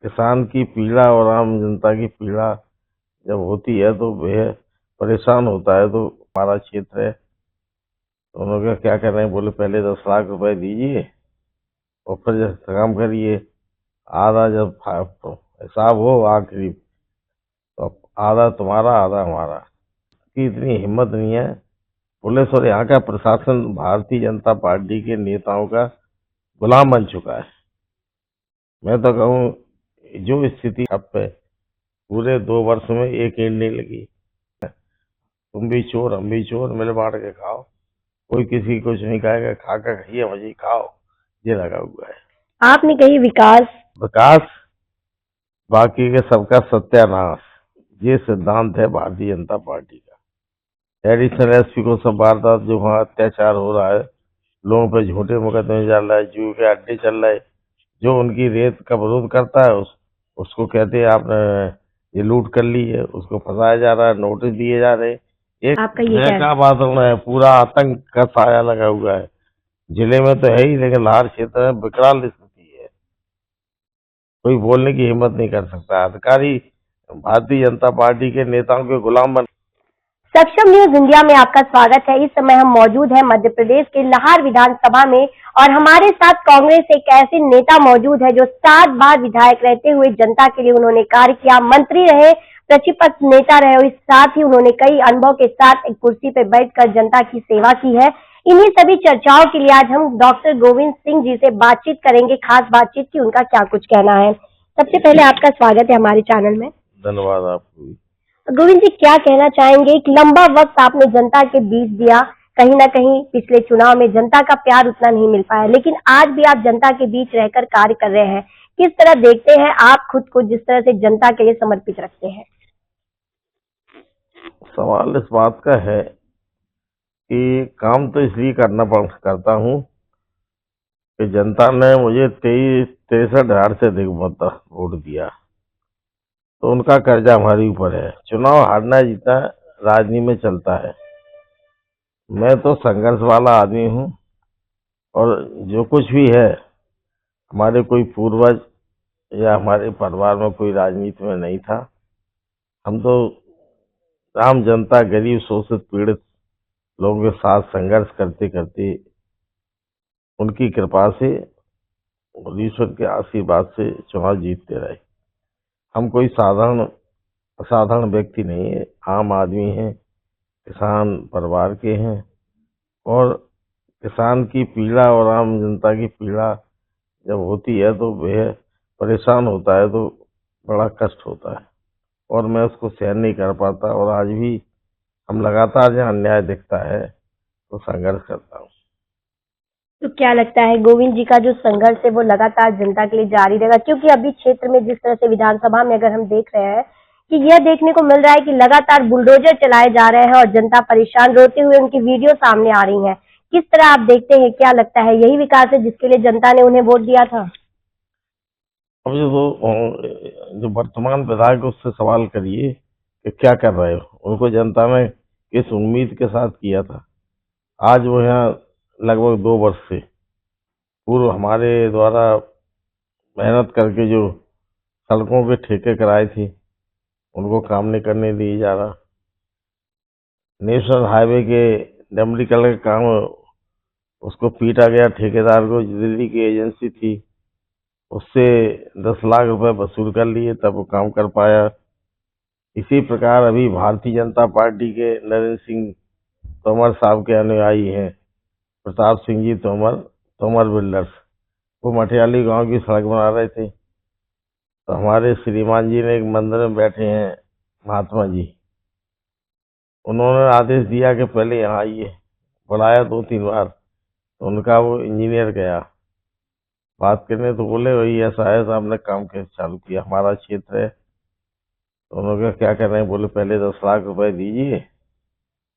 किसान की पीड़ा और आम जनता की पीड़ा जब होती है तो बेहद परेशान होता है। तो हमारा क्षेत्र है, तो उन्होंने क्या कर रहे हैं, बोले पहले 10 लाख रुपए दीजिए और फिर जब काम करिए, आधा जब हिसाब हो आखिरी, तो आधा तुम्हारा आधा हमारा। की इतनी हिम्मत नहीं है। पुलिस और यहाँ का प्रशासन भारतीय जनता पार्टी के नेताओं का गुलाम बन चुका है। मैं तो कहूँ जो स्थिति अब है, पूरे 2 वर्ष में एक ईंट नहीं लगी। तुम भी चोर हम भी चोर, मिल बांट के खाओ, कोई किसी को कुछ नहीं कहेगा, खा कर खाइए मजी खाओ, ये लगा हुआ है। आपने कही विकास विकास बाकी के सबका सत्यानाश, ये सिद्धांत है भारतीय जनता पार्टी का। एडिशनल एसपी को सब वारदात जो वहाँ अत्याचार हो रहा है, लोगों पे झूठे मुकदमे चल रहा है, जू के अड्डे चल रहे, जो उनकी रेत का विरोध करता है उसको कहते हैं आपने ये लूट कर ली है, उसको फंसाया जा रहा है, नोटिस दिए जा रहे हैं। एक आपका ये भय का वातावरण है, पूरा आतंक का साया लगा हुआ है। जिले में तो है ही, लेकिन लाहौर क्षेत्र में विकराल स्थिति है। कोई बोलने की हिम्मत नहीं कर सकता। अधिकारी भारतीय जनता पार्टी के नेताओं के गुलाम बन। सक्षम न्यूज इंडिया में आपका स्वागत है। इस समय हम मौजूद हैं मध्य प्रदेश के लाहौर विधानसभा में और हमारे साथ कांग्रेस एक ऐसे नेता मौजूद है जो 7 बार विधायक रहते हुए जनता के लिए उन्होंने कार्य किया, मंत्री रहे, प्रतिपक्ष नेता रहे और इस साथ ही उन्होंने कई अनुभव के साथ एक कुर्सी पर बैठकर जनता की सेवा की है। इन्हीं सभी चर्चाओं के लिए आज हम डॉक्टर गोविंद सिंह जी से बातचीत करेंगे, खास बातचीत की उनका क्या कुछ कहना है। सबसे पहले आपका स्वागत है हमारे चैनल में। धन्यवाद आपको। गोविंद जी, क्या कहना चाहेंगे? एक लंबा वक्त आपने जनता के बीच दिया, कहीं ना कहीं पिछले चुनाव में जनता का प्यार उतना नहीं मिल पाया, लेकिन आज भी आप जनता के बीच रहकर कार्य कर रहे हैं। किस तरह देखते हैं आप खुद को, जिस तरह से जनता के लिए समर्पित रखते हैं? सवाल इस बात का है कि काम तो इसलिए करता हूँ कि जनता ने मुझे 63,000 से अधिक मत वोट दिया, तो उनका कर्जा हमारे ऊपर है। चुनाव हारना जीतना राजनीति में चलता है। मैं तो संघर्ष वाला आदमी हूँ, और जो कुछ भी है, हमारे कोई पूर्वज या हमारे परिवार में कोई राजनीति में नहीं था। हम तो आम जनता, गरीब, शोषित, पीड़ित लोगों के साथ संघर्ष करते करते उनकी कृपा से और ईश्वर के आशीर्वाद से चुनाव जीतते रहे। हम कोई असाधारण व्यक्ति नहीं है, आम आदमी हैं, किसान परिवार के हैं, और किसान की पीड़ा और आम जनता की पीड़ा जब होती है तो बेहद परेशान होता है, तो बड़ा कष्ट होता है और मैं उसको सहन नहीं कर पाता। और आज भी हम लगातार जहाँ अन्याय दिखता है तो संघर्ष करता हूँ। तो क्या लगता है गोविंद जी का जो संघर्ष है वो लगातार जनता के लिए जारी रहेगा? क्योंकि अभी क्षेत्र में जिस तरह से विधानसभा में अगर हम देख रहे हैं कि यह देखने को मिल रहा है कि लगातार बुलडोजर चलाए जा रहे हैं और जनता परेशान, रोते हुए उनकी वीडियो सामने आ रही है। किस तरह आप देखते हैं? क्या लगता है यही विकास है जिसके लिए जनता ने उन्हें वोट दिया था? अब जो वर्तमान विधायक, उससे सवाल करिए कि क्या कर रहे हो। उनको जनता ने किस उम्मीद के साथ किया था। आज वो यहाँ लगभग 2 वर्ष से पूर्व हमारे द्वारा मेहनत करके जो सड़कों के ठेके कराए थे, उनको काम नहीं करने दिया जा रहा। नेशनल हाईवे के डमरीकरण का काम, उसको पीटा गया ठेकेदार को, दिल्ली की एजेंसी थी, उससे 10 लाख रुपए वसूल कर लिए तब वो काम कर पाया। इसी प्रकार अभी भारतीय जनता पार्टी के नरेंद्र सिंह तोमर साहब के अनुयायी हैं, प्रताप सिंह जी तोमर, तोमर बिल्डर्स, वो मटियाली गांव की सड़क बना रहे थे। तो हमारे श्रीमान जी ने एक मंदिर में बैठे हैं, महात्मा जी, उन्होंने आदेश दिया कि पहले यहाँ आइए, बुलाया 2-3 बार, तो उनका वो इंजीनियर गया बात करने, तो बोले वही ऐसा है, आपने काम कैसे चालू किया, हमारा क्षेत्र है। तो उन्होंने क्या कर रहे हैं, बोले पहले 10 लाख रुपए दीजिए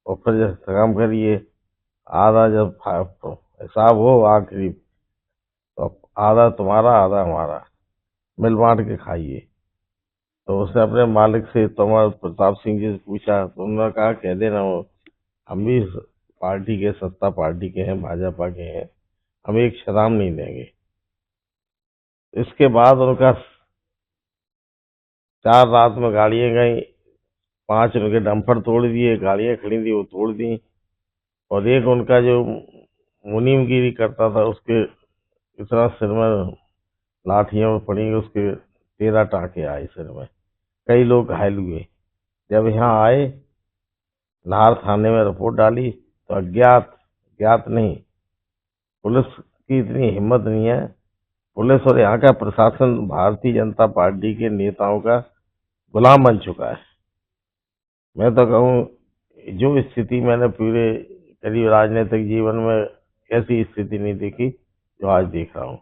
और फिर जब काम करिए, आधा जब हिसाब हो आखिरी, तो आधा तुम्हारा आधा हमारा, मिल बांट के खाइए। तो उसने अपने मालिक से, तोमर प्रताप सिंह जी से पूछा, तो उन्होंने कहा कह देना, वो हम भी पार्टी के, सत्ता पार्टी के हैं, भाजपा के हैं, हम एक शराब नहीं देंगे। इसके बाद उनका 4 रात में गाड़ियां गई, 5 उनके डंपर तोड़ दिए, गाड़ियां खड़ी थी वो तोड़ दी, और एक उनका जो मुनीमगिरी करता था उसके इतना सिर में लाठियां पड़ी, उसके 13 टाँके आए सिर में, कई लोग घायल हुए। जब यहाँ आए, लाहौर थाने में रिपोर्ट डाली, तो ज्ञात नहीं, पुलिस की इतनी हिम्मत नहीं है। पुलिस और यहाँ का प्रशासन भारतीय जनता पार्टी के नेताओं का गुलाम बन चुका है। मैं तो कहूँ जो स्थिति मैंने पूरे करीब राजनीतिक जीवन में ऐसी स्थिति नहीं देखी जो आज देख रहा हूँ।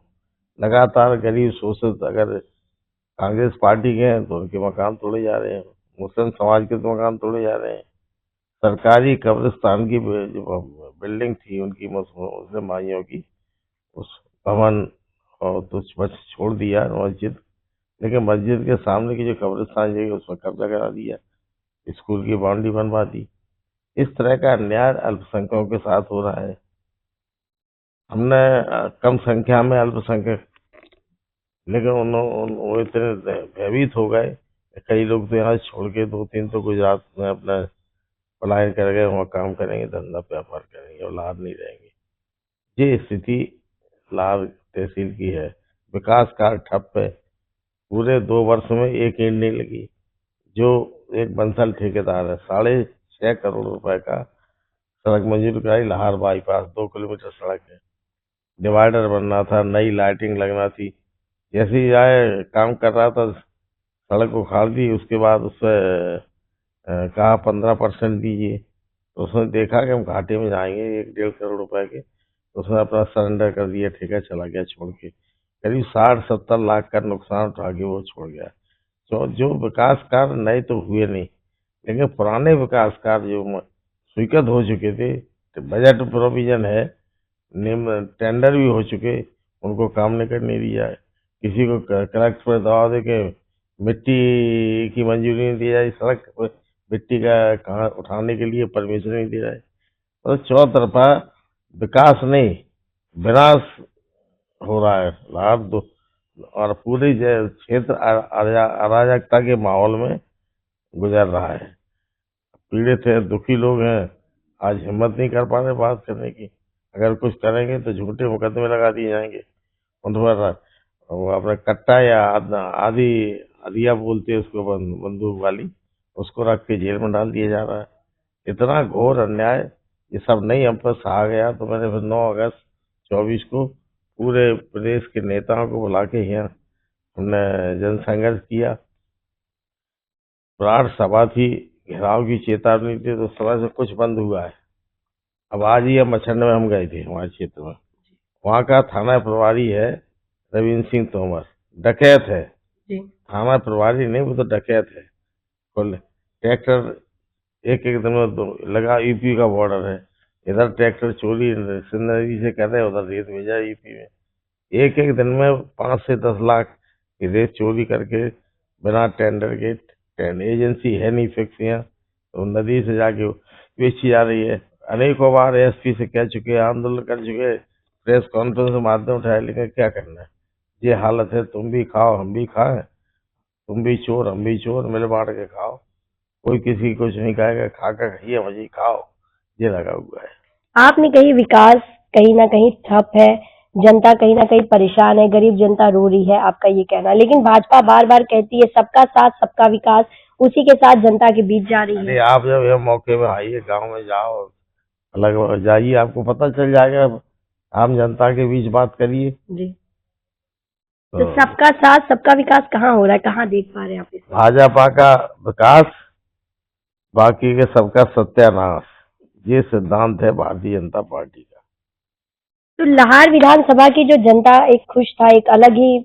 लगातार गरीब शोषित अगर कांग्रेस पार्टी के हैं तो उनके मकान तोड़े जा रहे हैं, मुस्लिम समाज के तो मकान तोड़े जा रहे हैं, सरकारी कब्रिस्तान की जो बिल्डिंग थी उनकी मुस्लिम भाइयों की, उस भवन और तो बस छोड़ दिया मस्जिद, लेकिन मस्जिद के सामने की जो कब्रिस्तान जगह उस पर कब्जा करा दिया, स्कूल की बाउंड्री बनवा दी। इस तरह का अन्याय अल्पसंख्यकों के साथ हो रहा है। हमने कम संख्या में अल्पसंख्यक, लेकिन वो इतने भयभीत हो गए, कई लोग तो यहाँ छोड़ के 2-3 तो गुजरात में अपना पलायन कर गए, वहाँ काम करेंगे, धंधा व्यापार करेंगे और लाभ नहीं रहेंगे। ये स्थिति लाभ तहसील की है। विकास कार्य ठप है, पूरे 2 वर्ष में एक ईंट नहीं लगी। जो एक बंसल ठेकेदार है, 6.5 करोड़ रुपए का सड़क मंजूर कराई, लाहौर बाईपास 2 किलोमीटर सड़क है, डिवाइडर बनना था, नई लाइटिंग लगना थी। जैसे ही आए काम कर रहा था, सड़क उखाड़ दी, उसके बाद उससे कहा 15% दीजिए, तो उसने देखा कि हम घाटे में जाएंगे 1-1.5 करोड़ रुपए के, तो उसने अपना सरेंडर कर दिया, ठेका चला गया छोड़ के। करीब 60-70 लाख का नुकसान उठा के वो छोड़ गया। तो जो विकास कार्य नए तो हुए नहीं, लेकिन पुराने विकास कार्य जो स्वीकृत हो चुके थे, तो बजट प्रोविजन है, निम्न टेंडर भी हो चुके, उनको काम नहीं करने दिया है। किसी को कलेक्टर पर दबाव दे के मिट्टी की मंजूरी नहीं दी जाए, सड़क पर मिट्टी का कहाँ उठाने के लिए परमिशन नहीं दे रहा है। तो चौतरफा विकास नहीं, विनाश हो रहा है लाभ दो, और पूरी क्षेत्र अराजकता के माहौल में गुजर रहा है। पीड़ित है, दुखी लोग हैं, आज हिम्मत नहीं कर पा रहे बात करने की। अगर कुछ करेंगे तो झूठे मुकदमे लगा दिए जाएंगे उन पर, वो अपना कट्टा या आधी अधिया बोलते हैं उसको, बंदूक वाली, उसको रख के जेल में डाल दिया जा रहा है। इतना घोर अन्याय, ये सब नहीं हम पर सहा गया, तो मैंने फिर 9 अगस्त 24 को पूरे प्रदेश के नेताओं को बुला के यहाँ हमने जनसंघर्ष किया। विराट सभा थी, घेराव की चेतावनी थी, तो समय से कुछ बंद हुआ है। अब आज ही हम मछंड में हम गए थे हमारे क्षेत्र में, वहाँ का थाना प्रभारी है रविंद्र सिंह तोमर, डकैत है जी। थाना प्रभारी नहीं, वो तो डकैत है। कुल ट्रैक्टर एक दिन में लगा, यूपी का बॉर्डर है, इधर ट्रैक्टर चोरी सिंध नदी से कर रहे, उधर रेत भेजा यूपी में। एक दिन में 5 से 10 लाख की रेत चोरी करके बिना टेंडर के, एजेंसी है नहीं फिक्स यहाँ, तो नदी से जाके बेची जा रही है। अनेकों बार एसपी से कह चुके, आंदोलन कर चुके, प्रेस कॉन्फ्रेंस में माध्यम उठाया, लेकिन क्या करना है, ये हालत है। तुम भी खाओ हम भी खाएं, तुम भी चोर हम भी चोर, मिल बांट के खाओ, कोई किसी को कुछ नहीं कहेगा, खाकर खाइए मजे खाओ, ये लगा हुआ है। आपने कही विकास कहीं ना कहीं ठप है, जनता कहीं ना कहीं परेशान है, गरीब जनता रो रही है, आपका ये कहना, लेकिन भाजपा बार बार कहती है सबका साथ सबका विकास, उसी के साथ जनता के बीच जा रही अरे है। आप जब ये मौके में आइए, गांव में जाओ, अलग जाइए, आपको पता चल जाएगा। आम जनता के बीच बात करिए। जी। तो सबका साथ सबका विकास कहाँ हो रहा है, कहाँ देख पा रहे हैं आप इसको? भाजपा का विकास, बाकी के सबका सत्यानाश, ये सिद्धांत है भारतीय जनता पार्टी का। तो लाहौर विधानसभा की जो जनता एक खुश था, एक अलग ही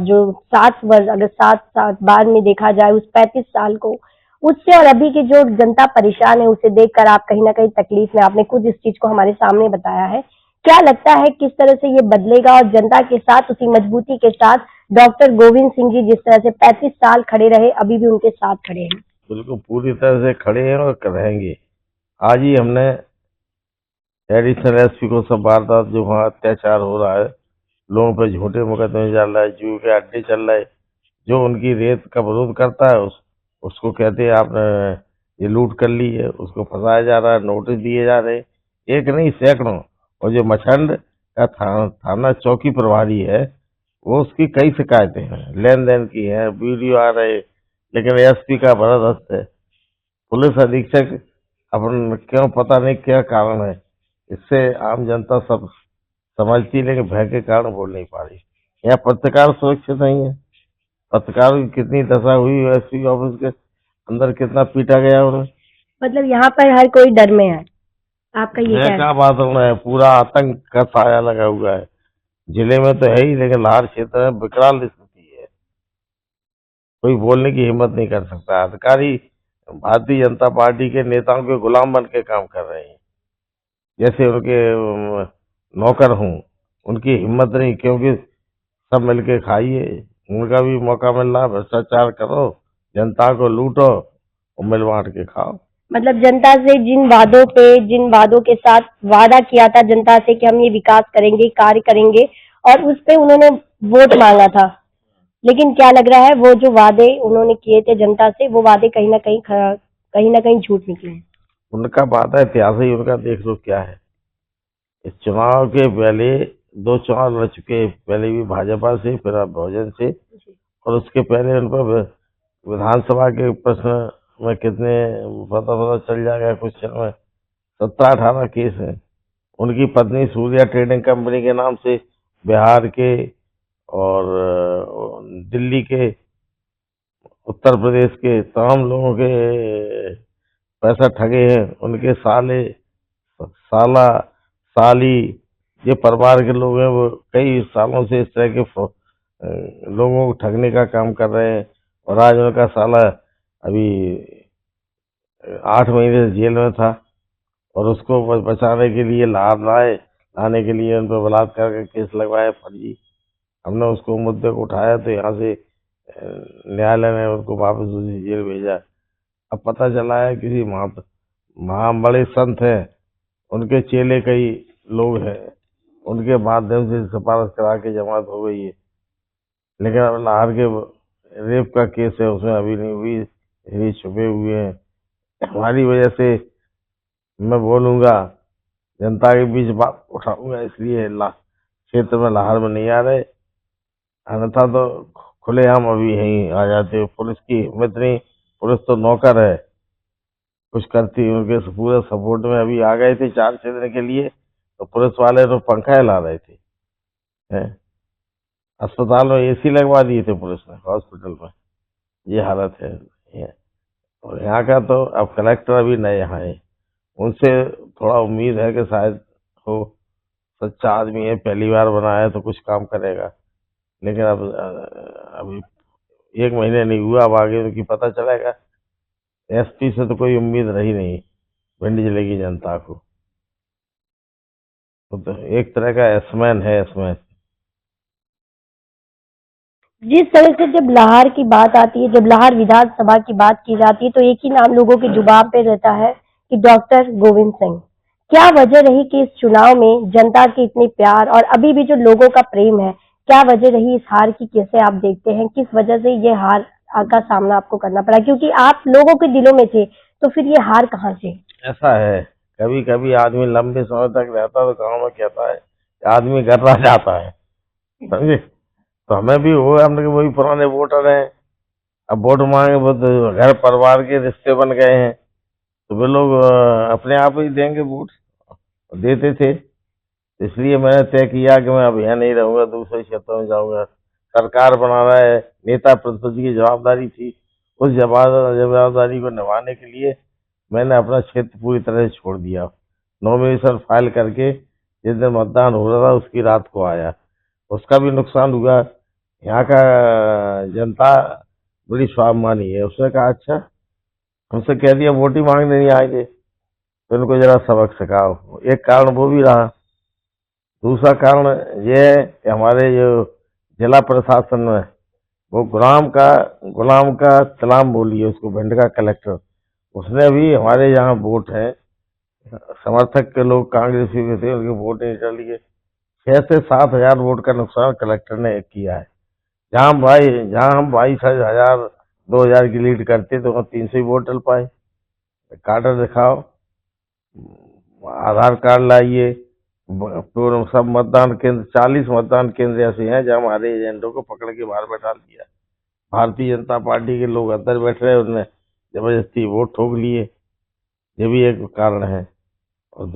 जो 7 वर्ष, अगर 7 बाद में देखा जाए उस 35 साल को, उससे और अभी की जो जनता परेशान है उसे देखकर आप कहीं ना कहीं तकलीफ में, आपने खुद इस चीज को हमारे सामने बताया है। क्या लगता है किस तरह से ये बदलेगा, और जनता के साथ उसी मजबूती के साथ डॉक्टर गोविंद सिंह जी जिस तरह से 35 साल खड़े रहे, अभी भी उनके साथ खड़े हैं? बिल्कुल पूरी तरह से खड़े हैं और रहेंगे। आज ही हमने एडिशनल एसपी को सब वारदात जो वहाँ अत्याचार हो रहा है, लोगों पर झूठे मुकदमे चल रहा है, जुए के अड्डे चल रहे, जो उनकी रेत का विरोध करता है उसको कहते हैं आपने ये लूट कर ली है, उसको फंसाया जा रहा है, नोटिस दिए जा रहे हैं, एक नहीं सैकड़ों। और जो मछंड का थाना चौकी प्रभारी है, वो उसकी कई शिकायतें हैं, लेन देन की है, वीडियो आ रहे, लेकिन एसपी का बड़ा दस्त है। पुलिस अधीक्षक अपन क्यों, पता नहीं क्या कारण है, इससे आम जनता सब समझती है, लेकिन भय के कारण बोल नहीं पा रही। यहाँ पत्रकार सुरक्षित नहीं है। पत्रकारों की कितनी दशा हुई एसपी ऑफिस के अंदर, कितना पीटा गया उन्हें। मतलब यहाँ पर हर कोई डर में है, आपका ये मैं क्या है? क्या बात है, पूरा आतंक का साया लगा हुआ है। जिले में तो है ही, लेकिन लाहौर क्षेत्र में विकराल स्थिति है। कोई बोलने की हिम्मत नहीं कर सकता। अधिकारी भारतीय जनता पार्टी के नेताओं के गुलाम बन के काम कर रहे हैं, जैसे उनके नौकर हूँ। उनकी हिम्मत नहीं, क्योंकि सब मिलके खाइए, उनका भी मौका मिल रहा है, भ्रष्टाचार करो, जनता को लूटो और मिल बांट के खाओ। मतलब जनता से जिन वादों के साथ वादा किया था जनता से कि हम ये विकास करेंगे, कार्य करेंगे, और उस पे उन्होंने वोट मांगा था, लेकिन क्या लग रहा है वो जो वादे उन्होंने किए थे जनता से, वो वादे कहीं ना कहीं झूठ निकले हैं। उनका बात है, इतिहास ही उनका देख लो क्या है। इस चुनाव के पहले 2 चुनाव लड़ चुके, पहले भी भाजपा से, फिर अब बहुजन से, और उसके पहले उन पर विधानसभा के प्रश्न में कितने पता चल जाएगा क्वेश्चन में 17-18 केस हैं। उनकी पत्नी सूर्या ट्रेडिंग कंपनी के नाम से बिहार के और दिल्ली के, उत्तर प्रदेश के तमाम लोगों के पैसा ठगे हैं। उनके साले, साला, साली, ये परिवार के लोग हैं, वो कई सालों से इस तरह के लोगों को ठगने का काम कर रहे हैं। और आज उनका साला अभी 8 महीने से जेल में था, और उसको बचाने के लिए लाने के लिए उन पर बलात्कार का केस लगवाया फर्जी। हमने उसको मुद्दे को उठाया, तो यहाँ से न्यायालय ने उनको वापस उसी जेल भेजा। अब पता चला है किसी बड़े संत हैं, उनके चेले कई लोग हैं, उनके माध्यम से सिफारिश करा के जमानत हो गई है। लेकिन अब लाहौर के रेप का केस है, उसमें अभी नहीं हुई, ये छुपे हुए हैं। हमारी वजह से मैं बोलूंगा, जनता के बीच बात उठाऊंगा, इसलिए क्षेत्र में लाहौर में नहीं आ रहे, अन्यथा तो खुलेआम अभी यहीं आ जाते। पुलिस की हिम्मत नहीं, पुलिस तो नौकर है, कुछ करती उनके पूरे सपोर्ट में। अभी आ गए थे 4-6 दिन के लिए, तो पुलिस वाले तो पंखा हिला रहे थे, हैं? अस्पताल में एसी लगवा दिए थे पुलिस ने, हॉस्पिटल में। ये हालत है और यहाँ का तो अब कलेक्टर अभी नए यहाँ है, उनसे थोड़ा उम्मीद है कि शायद हो, सच्चा आदमी है, पहली बार बना है तो कुछ काम करेगा। लेकिन अब अभी 1 महीने नहीं हुआ, अब आगे उनकी पता चलेगा। एसपी से तो कोई उम्मीद रही नहीं भिंड जिले की जनता को। तो एक तरह का एसमैन है, एसमैन। जिस तरह से जब लाहौर की बात आती है, जब लाहौर विधानसभा की बात की जाती है, तो एक ही नाम लोगों के जुबान पे रहता है कि डॉक्टर गोविंद सिंह। क्या वजह रही कि इस चुनाव में जनता के इतने प्यार और अभी भी जो लोगों का प्रेम है, क्या वजह रही इस हार की? कैसे आप देखते हैं, किस वजह से ये हार का सामना आपको करना पड़ा? क्योंकि आप लोगों के दिलों में थे, तो फिर ये हार कहाँ से? ऐसा है, कभी कभी आदमी लंबे समय तक रहता तो गाँव में कहता है आदमी गर्रा जाता है, समझे। तो हमें भी वो, हम लोग वही पुराने वोटर हैं। अब वोट मांगे, वो तो घर परिवार के रिश्ते बन गए हैं, तो वे लोग अपने आप ही देंगे वोट, देते थे। इसलिए मैंने तय किया कि मैं अब यहाँ नहीं रहूंगा, दूसरे क्षेत्रों में जाऊंगा। सरकार बनाना है, नेता प्रतिपक्ष की जवाबदारी थी, उस जवाबदारी को निभाने के लिए मैंने अपना क्षेत्र पूरी तरह से छोड़ दिया। नॉमिनेशन फाइल करके जिस दिन मतदान हो रहा था उसकी रात को आया, उसका भी नुकसान हुआ। यहाँ का जनता बड़ी स्वाभिमानी है, उसने कहा अच्छा, हमसे कह दिया वोट ही मांगने नहीं आएंगे, तो इनको जरा सबक सिखाओ। एक कारण वो भी रहा। दूसरा कारण ये है कि हमारे जो जिला प्रशासन में वो गुलाम का तलाम बोलिए उसको, भिंड का कलेक्टर, उसने भी हमारे यहाँ वोट है, समर्थक के लोग कांग्रेसी के थे, उनके वोट नहीं कर लिए। 6 से 7 हजार वोट का नुकसान कलेक्टर ने किया है। जहाँ हम 22,000 2,000 की लीड करते तो वहाँ 300 ही वोट डल पाए। कार्ड दिखाओ, आधार कार्ड लाइए, पूर्ण सब मतदान केंद्र 40 मतदान केंद्र ऐसे हैं जहाँ हमारे एजेंटों को पकड़ के बाहर बैठा दिया। भारतीय जनता पार्टी के लोग अंदर बैठ रहे, उन्होंने जबरदस्ती वोट ठोक लिए। ये भी एक कारण है। और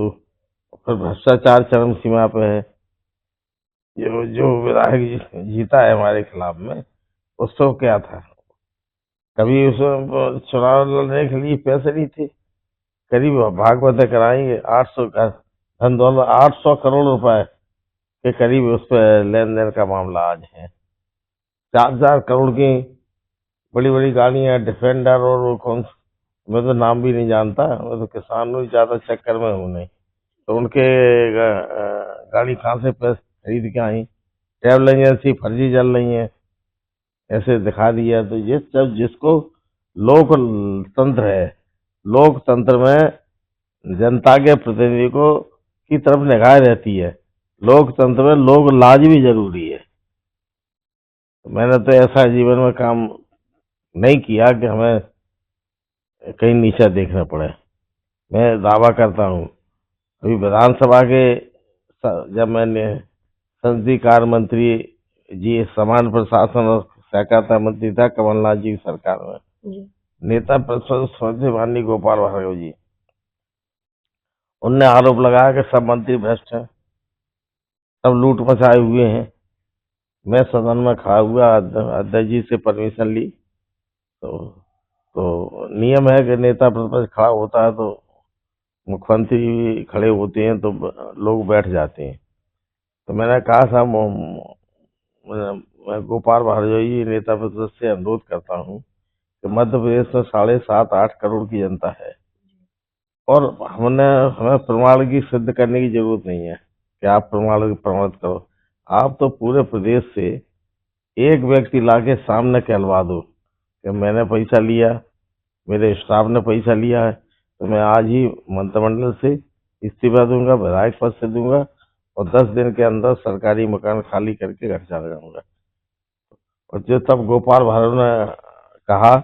फिर भ्रष्टाचार चरम सीमा पे है। जो विधायक जीता है हमारे खिलाफ में, उसको क्या था, कभी उसमें चुनाव लड़ने के लिए पैसे नहीं थे। करीब भागवत कराएंगे 800 का धन दौलत 800 करोड़ रुपए के करीब उस पर लेन देन का मामला आज है। 4,000 करोड़ की बड़ी बड़ी गाड़ियां, डिफेंडर और वो कौन, मैं तो नाम भी नहीं जानता, मैं तो किसानों ही ज्यादा चक्कर में हूँ नहीं, तो उनके गाड़ी कहाँ से पैसे खरीद के आई। ट्रैवल एजेंसी फर्जी चल रही है, ऐसे दिखा दिया। तो ये सब जिसको लोकतंत्र है, लोकतंत्र में जनता के प्रतिनिधि को की तरफ निगाह रहती है। लोकतंत्र में लोक लाज भी जरूरी है। मैंने तो ऐसा जीवन में काम नहीं किया कि हमें कहीं नीचा देखना पड़े। मैं दावा करता हूँ, अभी विधानसभा के जब मैंने संसदीय कार्य मंत्री जी, समान प्रशासन और सहकारिता मंत्री था कमलनाथ जी की सरकार में, नेता प्रतिपक्ष माननीय गोपाल भार्गव जी, उनने आरोप लगाया कि सब मंत्री भ्रष्ट हैं, सब लूट मचाए हुए हैं। मैं सदन में खड़ा हुआ, अध्यक्ष जी से परमिशन ली, तो नियम है कि नेता प्रतिपक्ष खड़ा होता है तो मुख्यमंत्री खड़े होते हैं तो लोग बैठ जाते हैं। तो मैंने कहा था, मैं गोपाल भार्गव जी नेता प्रतिपक्ष से अनुरोध करता हूँ कि मध्य प्रदेश में 7.5-8 करोड़ की जनता है, और हमें प्रमाण की सिद्ध करने की जरूरत नहीं है कि आप प्रमाणित करो। आप तो पूरे प्रदेश से एक व्यक्ति लाके सामने कहलवा दो कि मैंने पैसा लिया, मेरे स्टाफ ने पैसा लिया है, तो मैं आज ही मंत्रिमंडल से इस्तीफा दूंगा, विधायक पद से दूंगा, और 10 दिन के अंदर सरकारी मकान खाली करके घर चला जाऊंगा। और जो तब गोपाल भार्गव ने कहा,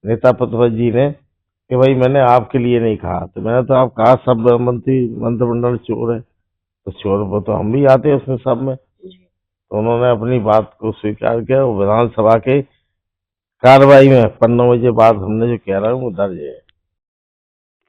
नेता प्रतिपक्ष जी ने, कि भाई मैंने आपके लिए नहीं कहा, तो मैंने तो आप कहा सब मंत्रिमंडल चोर है, तो चोर पर तो हम भी आते हैं उसमें सब में। तो उन्होंने अपनी बात को स्वीकार किया। विधानसभा के कार्रवाई में 15 बजे बाद हमने जो कह रहा हूँ वो दर्ज है।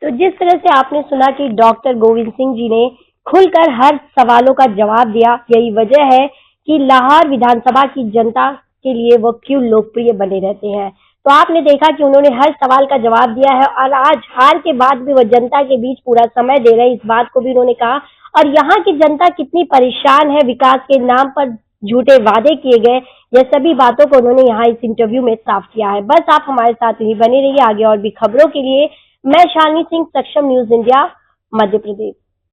तो जिस तरह से आपने सुना कि डॉक्टर गोविंद सिंह जी ने खुलकर हर सवालों का जवाब दिया, यही वजह है कि लाहौर विधानसभा की जनता के लिए वो क्यों लोकप्रिय बने रहते हैं। तो आपने देखा कि उन्होंने हर सवाल का जवाब दिया है, और आज हार के बाद भी वो जनता के बीच पूरा समय दे रहे हैं, इस बात को भी उन्होंने कहा। और यहाँ की जनता कितनी परेशान है, विकास के नाम पर झूठे वादे किए गए, यह सभी बातों को उन्होंने यहाँ इस इंटरव्यू में साफ किया है। बस आप हमारे साथ ही बने रहिए, आगे और भी खबरों के लिए। मैं शालिनी सिंह, सक्षम न्यूज इंडिया, मध्य प्रदेश।